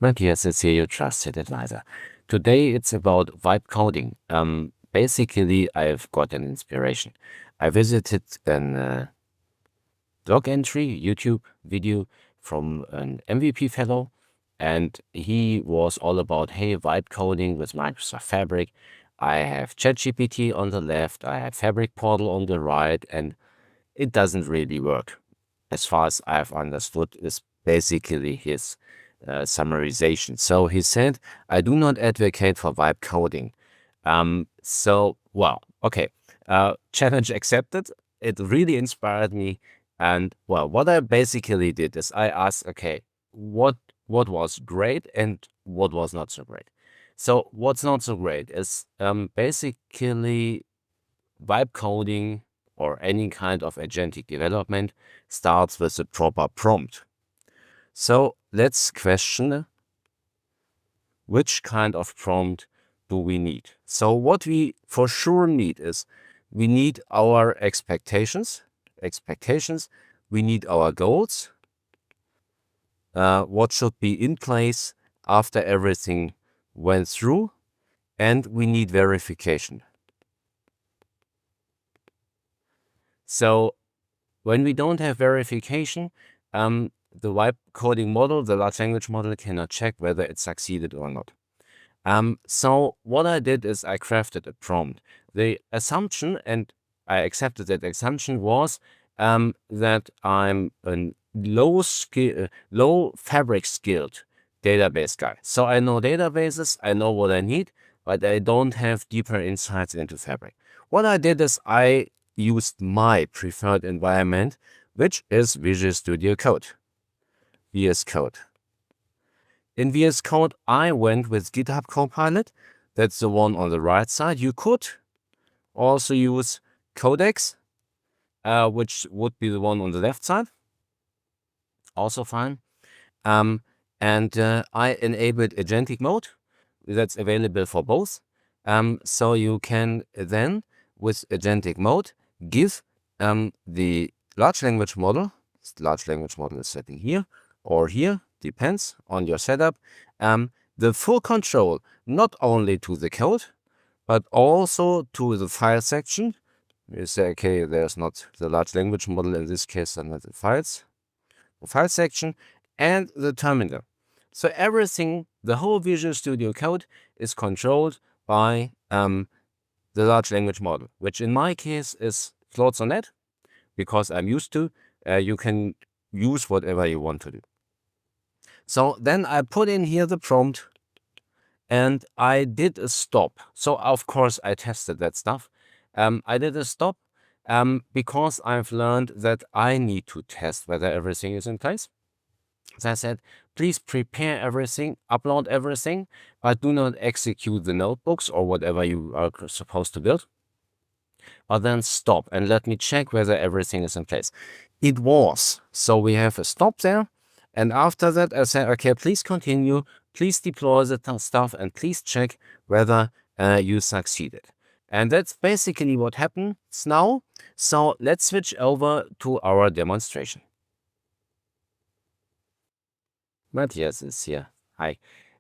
Matthias is here, your trusted advisor. Today it's about vibe coding. Basically, I've got an inspiration. I visited an blog entry, YouTube video from an MVP fellow, and he was all about, hey, vibe coding with Microsoft Fabric. I have ChatGPT on the left, I have Fabric Portal on the right, and it doesn't really work. As far as I've understood, is basically his summarization. So he said, I do not advocate for vibe coding. Well, okay. Challenge accepted. It really inspired me. And well, what I basically did is I asked, okay, what was great and what was not so great. So what's not so great is basically vibe coding or any kind of agentic development starts with a proper prompt. So let's question which kind of prompt do we need. So what we for sure need is we need our expectations. We need our goals. What should be in place after everything went through, and we need verification. So when we don't have verification, the vibe coding model, the large language model, cannot check whether it succeeded or not. So what I did is I crafted a prompt. The assumption, and I accepted that assumption, was that I'm a low fabric skilled database guy. So I know databases, I know what I need, but I don't have deeper insights into Fabric. What I did is I used my preferred environment, which is Visual Studio Code, VS Code. In VS Code, I went with GitHub Copilot. That's the one on the right side. You could also use Codex, which would be the one on the left side. Also fine. And I enabled Agentic mode. That's available for both. So you can then, with Agentic mode, give the large language model is setting here or here, depends on your setup, the full control, not only to the code, but also to the file section. You say, okay, there's not the large language model in this case, and not the files. The file section and the terminal. So everything, the whole Visual Studio Code is controlled by the large language model, which in my case is Claude Sonnet, because I'm used to. You can use whatever you want to do. So then I put in here the prompt and I did a stop. So of course I tested that stuff. I did a stop because I've learned that I need to test whether everything is in place. As I said, please prepare everything, upload everything, but do not execute the notebooks or whatever you are supposed to build. But then stop and let me check whether everything is in place. It was. So we have a stop there. And after that, I said, okay, please continue. Please deploy the stuff and please check whether you succeeded. And that's basically what happens now. So let's switch over to our demonstration. Matthias is here. Hi.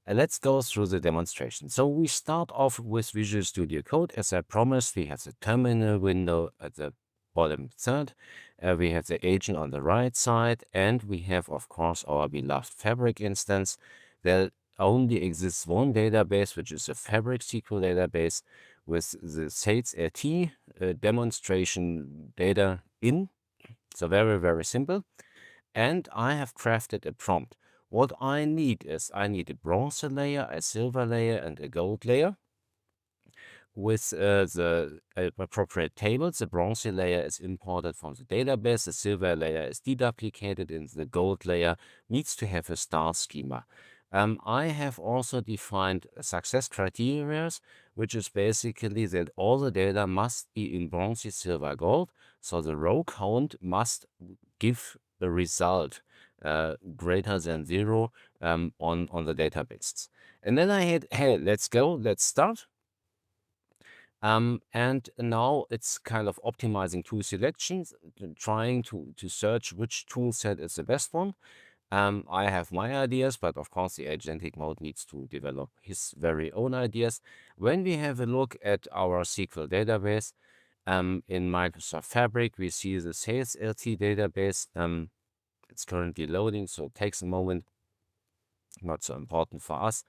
Let's go through the demonstration. So we start off with Visual Studio Code. As I promised, we have the terminal window at the bottom third. We have the agent on the right side. And we have, of course, our beloved Fabric instance. There only exists one database, which is a Fabric SQL database with the Sales RT demonstration data in. So very, very simple. And I have crafted a prompt. What I need is I need a bronze layer, a silver layer, and a gold layer with the appropriate tables. The bronze layer is imported from the database, the silver layer is deduplicated, and the gold layer needs to have a star schema. I have also defined success criteria, which is basically that all the data must be in bronze, silver, gold. So the row count must give the result greater than 0 on the databases. And then I had, hey, let's go, let's start. And now it's kind of optimizing tool selections, trying to search which tool set is the best one. I have my ideas, but of course the agentic mode needs to develop his very own ideas. When we have a look at our SQL database, in Microsoft Fabric, we see the sales LT database. It's currently loading, so it takes a moment. Not so important for us.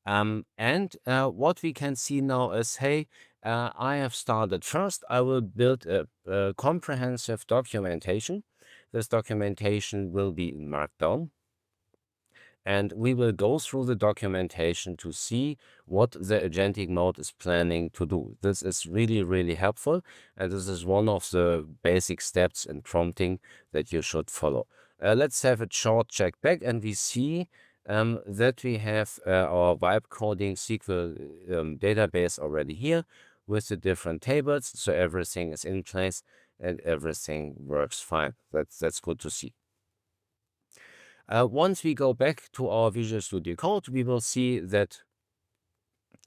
And what we can see now is, hey, I have started first. I will build a comprehensive documentation. This documentation will be in Markdown. And we will go through the documentation to see what the agentic mode is planning to do. This is really, really helpful. And this is one of the basic steps in prompting that you should follow. Let's have a short check back, and we see that we have our vibe coding SQL database already here with the different tables. So everything is in place and everything works fine. That's good to see. Once we go back to our Visual Studio Code, we will see that,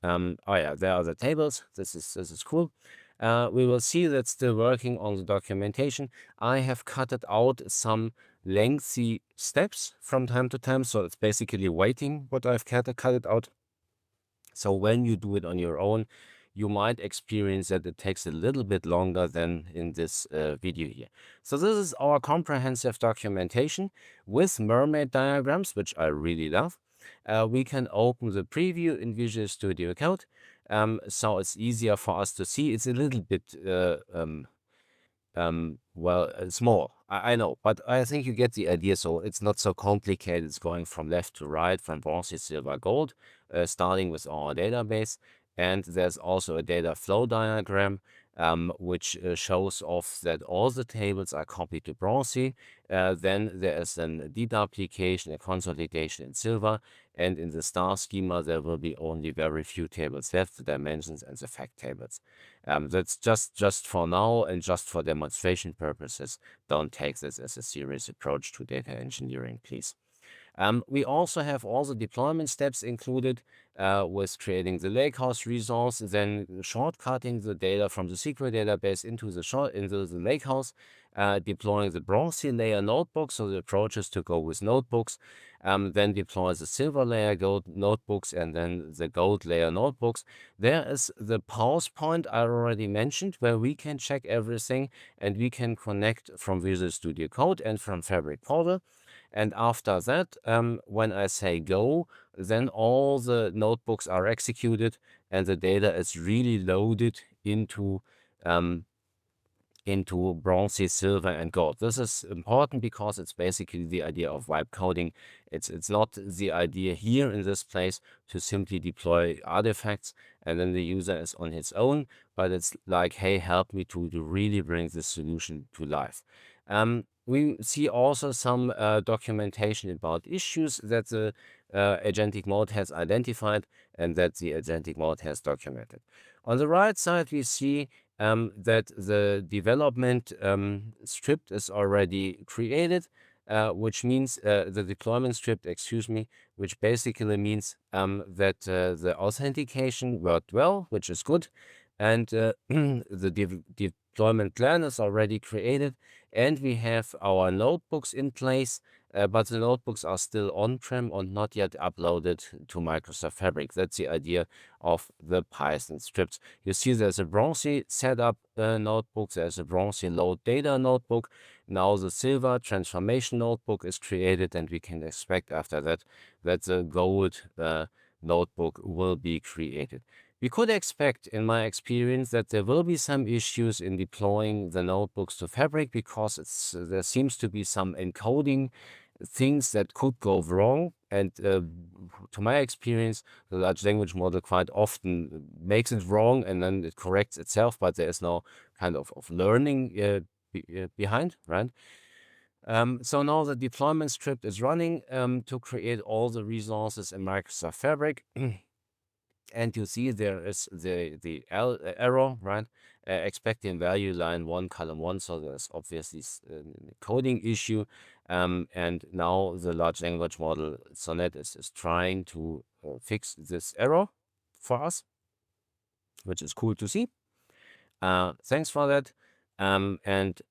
oh yeah, there are the tables. This is cool. We will see that still working on the documentation. I have cutted out some lengthy steps from time to time, so it's basically waiting what I've cut it out. So when you do it on your own, you might experience that it takes a little bit longer than in this video here. So this is our comprehensive documentation with mermaid diagrams, which I really love. We can open the preview in Visual Studio Code, so it's easier for us to see. It's a little bit well, small, I know, but I think you get the idea. So it's not so complicated. It's going from left to right, from bronze, silver, gold, starting with our database. And there's also a data flow diagram, which shows off that all the tables are copied to bronze. Then there is a deduplication, a consolidation in silver, and in the star schema, there will be only very few tables left, the dimensions and the fact tables. That's just for now and just for demonstration purposes. Don't take this as a serious approach to data engineering, please. We also have all the deployment steps included with creating the Lakehouse resource, then shortcutting the data from the SQL database into the Lakehouse, deploying the bronze layer notebook, so the approach is to go with notebooks, then deploy the silver layer gold notebooks, and then the gold layer notebooks. There is the pause point I already mentioned, where we can check everything and we can connect from Visual Studio Code and from Fabric Portal. And after that, when I say go, then all the notebooks are executed and the data is really loaded into bronze, silver, and gold. This is important because it's basically the idea of vibe coding. It's not the idea here in this place to simply deploy artifacts and then the user is on his own, but it's like, hey, help me to really bring this solution to life. We see also some documentation about issues that the agentic mode has identified and that the agentic mode has documented. On the right side, we see that the development script is already created, which means the deployment script, excuse me, which basically means that the authentication worked well, which is good. And the deployment plan is already created, and we have our notebooks in place, but the notebooks are still on-prem and not yet uploaded to Microsoft Fabric. That's the idea of the Python scripts. You see there's a bronze setup notebook, there's a bronze load data notebook. Now the silver transformation notebook is created, and we can expect after that that the gold notebook will be created. We could expect, in my experience, that there will be some issues in deploying the notebooks to Fabric because there seems to be some encoding things that could go wrong. And to my experience, the large language model quite often makes it wrong and then it corrects itself, but there is no kind of learning behind, right? So now the deployment script is running to create all the resources in Microsoft Fabric. And you see there is the error, right? Expecting value line 1, column 1. So there's obviously a coding issue. And now the large language model Sonnet is trying to fix this error for us, which is cool to see. Thanks for that. And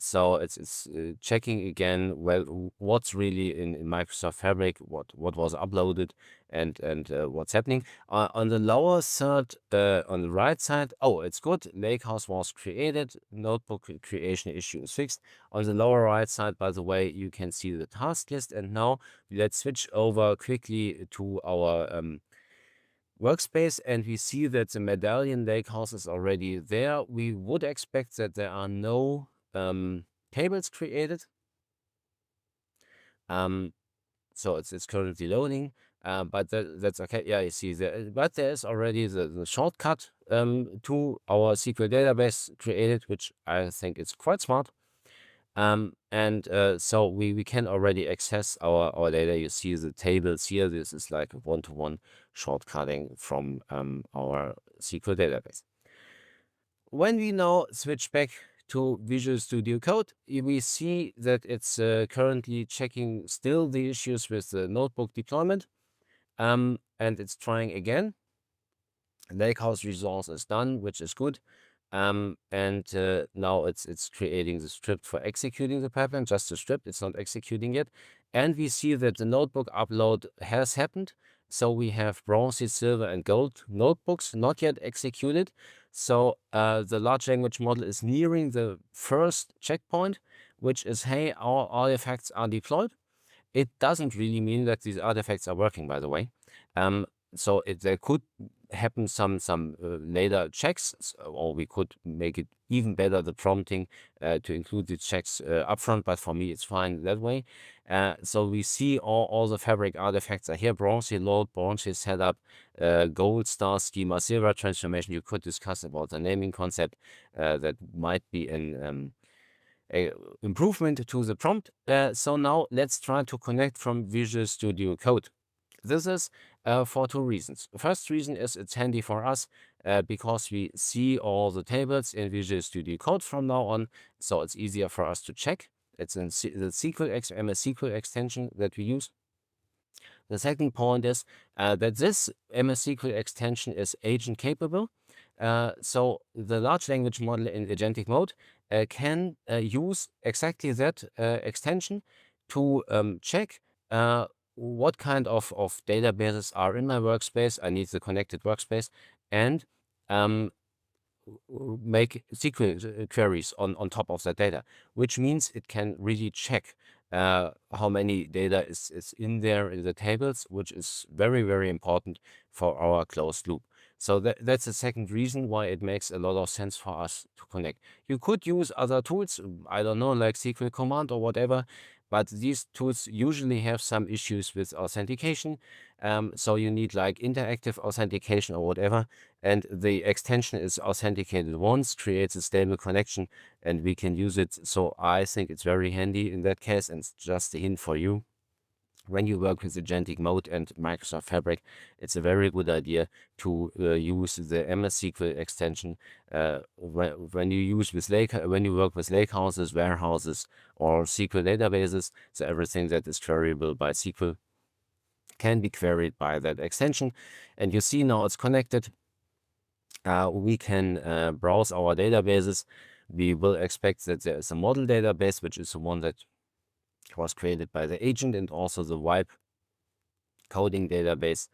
So it's checking again, well, what's really in Microsoft Fabric, what was uploaded, and what's happening. On the lower third, on the right side, oh, it's good. Lakehouse was created. Notebook creation issue is fixed. On the lower right side, by the way, you can see the task list. And now let's switch over quickly to our workspace, and we see that the medallion lakehouse is already there. We would expect that there are no tables created. So it's currently loading, but that's okay. Yeah, you see there, but there's already the shortcut to our SQL database created, which I think is quite smart. So we can already access our data. You see the tables here. This is like a one-to-one shortcutting from our SQL database. When we now switch back to Visual Studio Code, we see that it's currently checking still the issues with the notebook deployment, and it's trying again. Lakehouse resource is done, which is good. Now it's creating the script for executing the pipeline, just the script, it's not executing yet. And we see that the notebook upload has happened. So we have bronze, silver, and gold notebooks not yet executed. So the large language model is nearing the first checkpoint, which is, hey, our artifacts are deployed. It doesn't really mean that these artifacts are working, by the way. So there could happen some later checks, or we could make it even better, the prompting, to include the checks upfront, but for me it's fine that way. So we see all the Fabric artifacts are here: bronze load, bronze setup, gold star schema, silver transformation. You could discuss about the naming concept. That might be an improvement to the prompt. So now let's try to connect from Visual Studio Code. This is for two reasons. The first reason is it's handy for us because we see all the tables in Visual Studio Code from now on, so it's easier for us to check. It's in the MS SQL extension that we use. The second point is that this MS SQL extension is agent capable. So the large language model in agentic mode can use exactly that extension to check what kind of databases are in my workspace. I need the connected workspace, and make SQL queries on top of that data, which means it can really check how many data is in there in the tables, which is very, very important for our closed loop. So that's the second reason why it makes a lot of sense for us to connect. You could use other tools, I don't know, like SQL command or whatever, but these tools usually have some issues with authentication. So you need like interactive authentication or whatever. And the extension is authenticated once, creates a stable connection, and we can use it. So I think it's very handy in that case. And it's just a hint for you. When you work with Agentic Mode and Microsoft Fabric, it's a very good idea to use the MS SQL extension when you work with lakehouses, warehouses, or SQL databases. So everything that is queryable by SQL can be queried by that extension. And you see now it's connected. We can browse our databases. We will expect that there is a model database, which is the one that was created by the agent, and also the wipe coding database,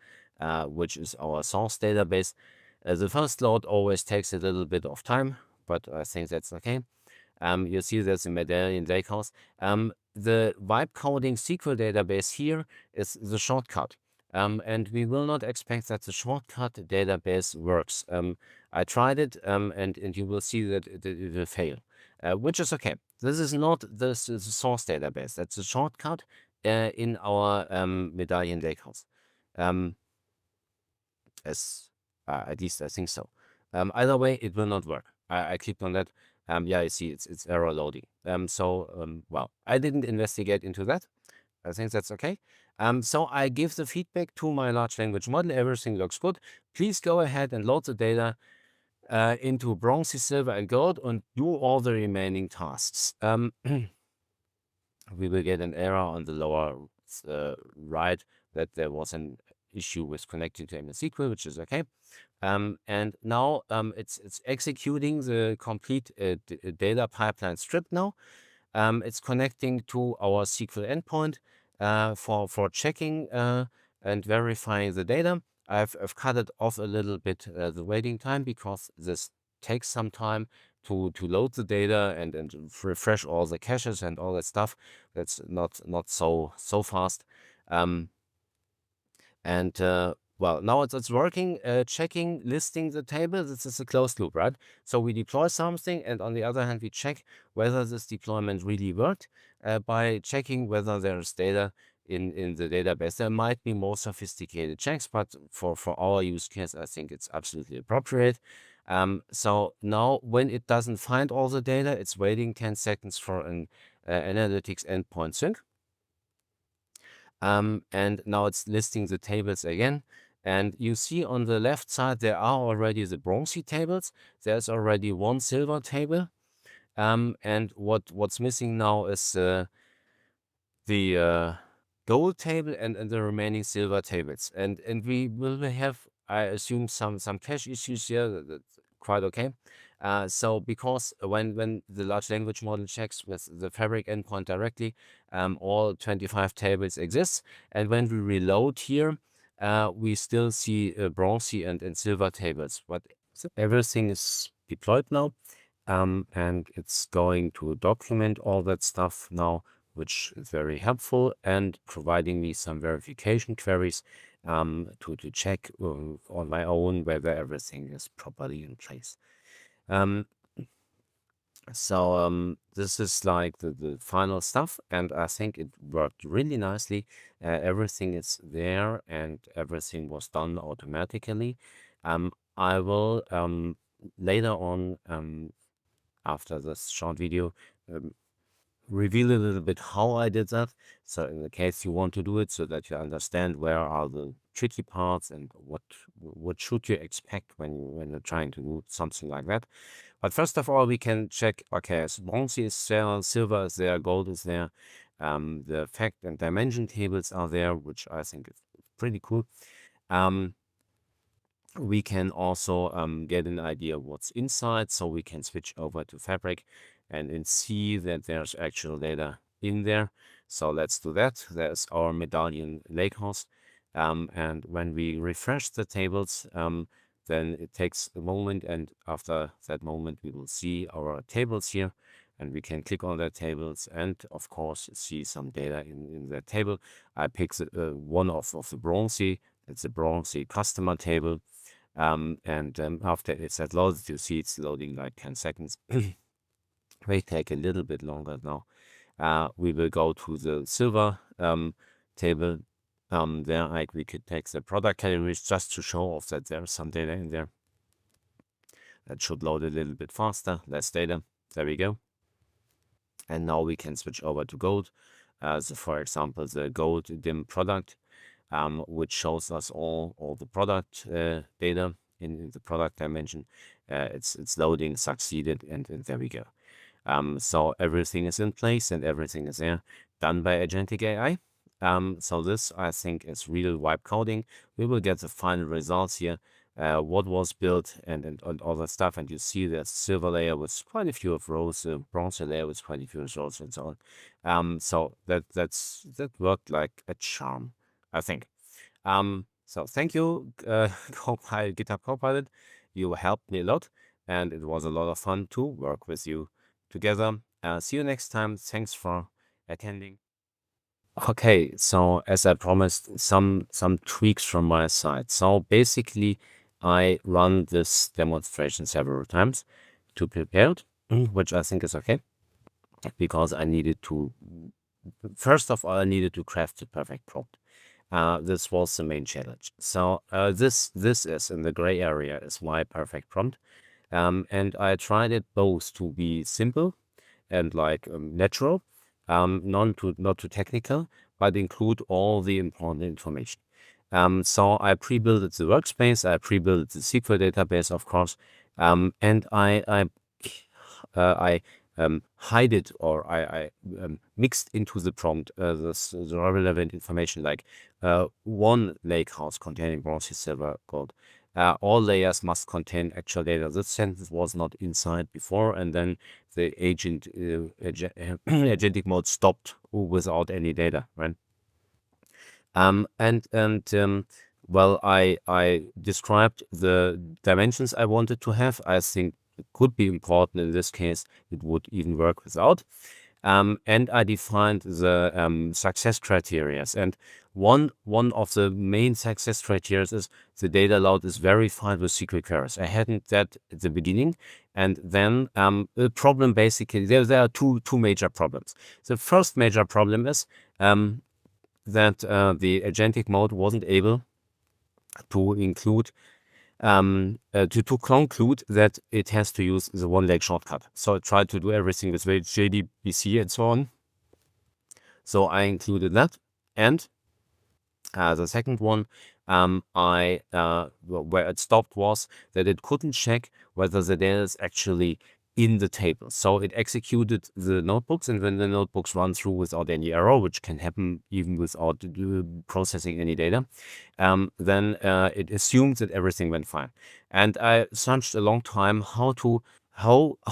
which is our source database. The first load always takes a little bit of time, but I think that's okay. You see there's a medallion lakehouse. The wipe coding SQL database here is the shortcut. And we will not expect that the shortcut database works. I tried it, and you will see that it will fail, which is okay. This is not the source database. That's a shortcut in our medallion lakehouse. At least I think so. Either way, it will not work. I clicked on that. Yeah, I see it's error loading. Well, I didn't investigate into that. I think that's okay. So I give the feedback to my large language model. Everything looks good. Please go ahead and load the data into bronze, silver, and gold, and do all the remaining tasks. We will get an error on the lower right that there was an issue with connecting to MS SQL, which is okay. And now it's executing the complete data pipeline script now. It's connecting to our SQL endpoint for checking and verifying the data. I've cut it off a little bit the waiting time, because this takes some time to load the data and refresh all the caches and all that stuff. That's not so fast. Well, now it's working, checking, listing the table. This is a closed loop, right? So we deploy something, and on the other hand, we check whether this deployment really worked by checking whether there's data in the database. There might be more sophisticated checks, but for our use case, I think it's absolutely appropriate. So now when it doesn't find all the data, it's waiting 10 seconds for an analytics endpoint sync. And now it's listing the tables again. And you see on the left side, there are already the bronzy tables. There's already one silver table. And what's missing now is the gold table and the remaining silver tables. And we will have, I assume, some cache issues here. That's quite okay. So because when the large language model checks with the Fabric endpoint directly, all 25 tables exist. And when we reload here, we still see bronzy and silver tables. But everything is deployed now. And it's going to document all that stuff now, which is very helpful, and providing me some verification queries to check on my own whether everything is properly in place. So this is like the final stuff, and I think it worked really nicely. Everything is there, and everything was done automatically. I will later on, after this short video, reveal a little bit how I did that. So in the case you want to do it, so that you understand where are the tricky parts and what should you expect when you're trying to do something like that. But first of all, we can check, okay, so bronzy is there, silver is there, gold is there. The fact and dimension tables are there, which I think is pretty cool. We can also get an idea of what's inside, so we can switch over to Fabric and see that there's actual data in there. So let's do that. There's our medallion Lakehouse. And when we refresh the tables, then it takes a moment, and after that moment, we will see our tables here, and we can click on the tables and, of course, see some data in that table. I picked one of the bronzy. It's a bronzy customer table. After it's loaded, you see it's loading like 10 seconds. May take a little bit longer now. We will go to the silver table. There we could take the product categories just to show off that there's some data in there. That should load a little bit faster, less data. There we go. And now we can switch over to gold. So for example, the gold dim product, which shows us all the product data in the product dimension. It's loading, succeeded, and there we go. So everything is in place and everything is there, done by Agentic AI. So this, I think, is real wipe coding. We will get the final results here, what was built and all that stuff. And you see the silver layer with quite a few of rows, the bronze layer with quite a few rows, and so on. So that worked like a charm, I think. So thank you, Copilot, GitHub Copilot. You helped me a lot, and it was a lot of fun to work with you together. See you next time. Thanks for attending. Okay, so as I promised, some tweaks from my side. So basically, I run this demonstration several times to prepare it, which I think is okay, because I needed to, first of all, I needed to craft the perfect prompt. This was the main challenge. So this is in the gray area is my perfect prompt. And I tried it both to be simple and like natural, not too technical, but include all the important information. So I pre-built the workspace, I pre-built the SQL database, of course, and I hide it, or I mixed into the prompt the relevant information, like one lake house containing bronze, silver, gold. All layers must contain actual data. This sentence was not inside before, and then the agentic mode stopped without any data, right? Well, I described the dimensions I wanted to have. I think it could be important in this case. It would even work without. And I defined the success criteria. And one of the main success criteria is the data load is verified with SQL queries. I hadn't that at the beginning. And then the problem basically, there are two major problems. The first major problem is that the agentic mode wasn't able to include to conclude that it has to use the OneLake shortcut. So it tried to do everything with JDBC and so on. So I included that. And the second one, where it stopped was that it couldn't check whether the data is actually in the table. So it executed the notebooks, and when the notebooks run through without any error, which can happen even without processing any data, then it assumed that everything went fine. And I searched a long time how to run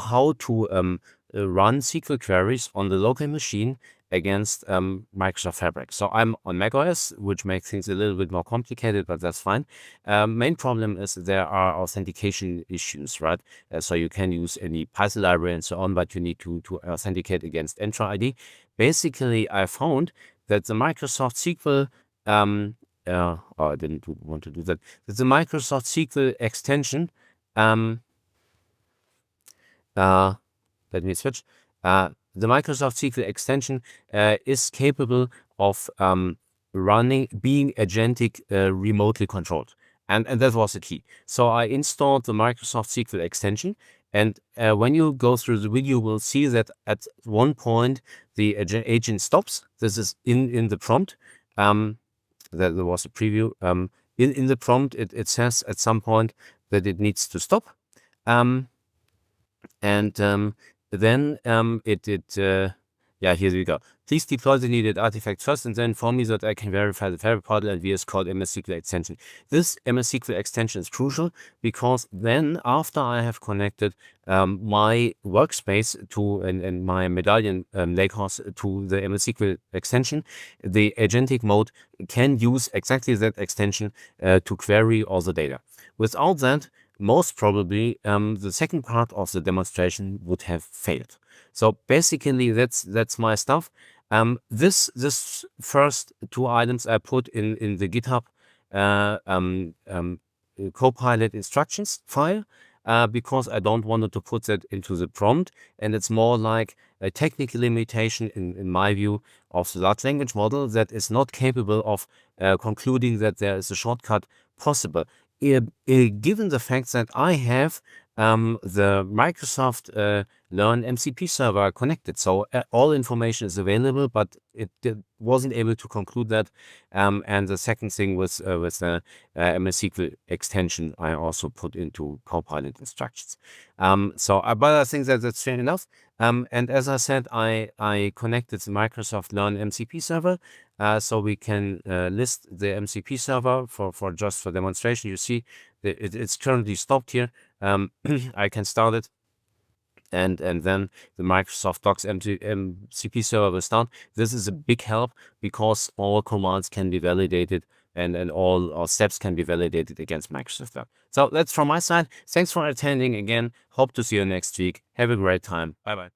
SQL queries on the local machine against Microsoft Fabric. So I'm on macOS, which makes things a little bit more complicated, but that's fine. Main problem is there are authentication issues, right? So you can use any Python library and so on, but you need to authenticate against Entra ID. Basically, I found that the Microsoft SQL I didn't want to do that. That the Microsoft SQL extension let me switch. The Microsoft SQL extension is capable of being agentic remotely controlled. And that was the key. So I installed the Microsoft SQL extension. And when you go through the video, you will see that at one point the agent stops. This is in the prompt. There was a preview. In the prompt, it says at some point that it needs to stop. Then here we go. Please deploy the needed artifact first and then inform me so that I can verify the Fabric portal and VS Code MS SQL extension. This MS SQL extension is crucial because then after I have connected my workspace to and my medallion Lakehouse to the MS SQL extension, the agentic mode can use exactly that extension to query all the data. Without that, most probably the second part of the demonstration would have failed. So basically that's my stuff. This first two items I put in the GitHub Copilot instructions file because I don't want to put that into the prompt, and it's more like a technical limitation in my view of the large language model that is not capable of concluding that there is a shortcut possible. Given the fact that I have the Microsoft Learn MCP server connected, so all information is available, but it wasn't able to conclude that. And the second thing was with the MS SQL extension, I also put into Copilot instructions. But I think that that's fair enough. And as I said, I connected the Microsoft Learn MCP server. So we can list the MCP server for demonstration. You see it's currently stopped here. I can start it, and then the Microsoft Docs MCP server will start. This is a big help because all commands can be validated and all our steps can be validated against Microsoft Web. So that's from my side. Thanks for attending again. Hope to see you next week. Have a great time. Bye bye.